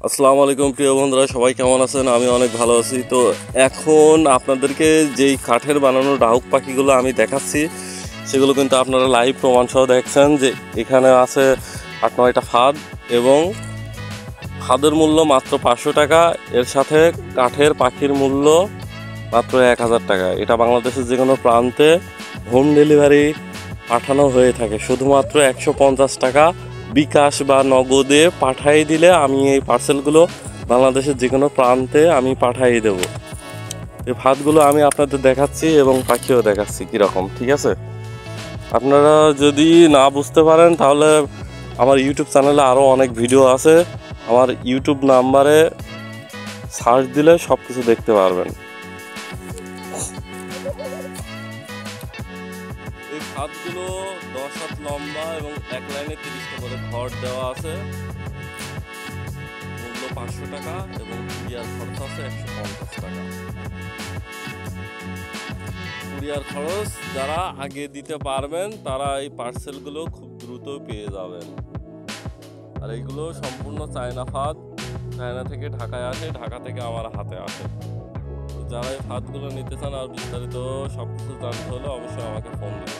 আসসালামু আলাইকুম প্রিয় বন্ধুরা, সবাই কেমন আছেন? আমি অনেক ভালো আছি। তো এখন আপনাদেরকে যেই কাঠের বানানো ডাহুক পাখিগুলো আমি দেখাচ্ছি, সেগুলো কিন্তু আপনারা লাইভ প্রমাণ সহ দেখছেন যে এখানে আছে 8-9টা ফাঁদ, এবং ফাঁদের মূল্য মাত্র 500 টাকা। এর সাথে কাঠের পাখির মূল্য মাত্র 1000 টাকা। এটা বাংলাদেশের যে কোনো প্রান্তে হোম ডেলিভারি পাঠানো হয়ে থাকে। শুধুমাত্র 150 টাকা বিকাশ বা নগদে পাঠিয়ে দিলে আমি এই পার্সেলগুলো বাংলাদেশের যে কোনো প্রান্তে আমি পাঠিয়ে দেব। এই ফাঁদগুলো আমি আপনাদের দেখাচ্ছি এবং পাখিও দেখাচ্ছি কীরকম, ঠিক আছে? আপনারা যদি না বুঝতে পারেন তাহলে আমার ইউটিউব চ্যানেলে আরও অনেক ভিডিও আছে। আমার ইউটিউব নাম্বারে সার্চ দিলে সব কিছু দেখতে পারবেন। এই খাতগুলো 10 হাত লম্বা এবং এক লাইনে 30টা করে খড় দেওয়া আছে। মূল্য 500 টাকা এবং কুরিয়ার খরচ আছে 150 টাকা। কুরিয়ার খরচ যারা আগে দিতে পারবেন তারা এই পার্সেলগুলো খুব দ্রুত পেয়ে যাবেন। আর এইগুলো সম্পূর্ণ চায়না ফাঁদ, চায়না থেকে ঢাকায় আসে, ঢাকা থেকে আমার হাতে আসে। যারা এই ফাঁদগুলো নিতে চান আর বিস্তারিত সব কিছু জানতে হলে অবশ্যই আমাকে ফোন দিন।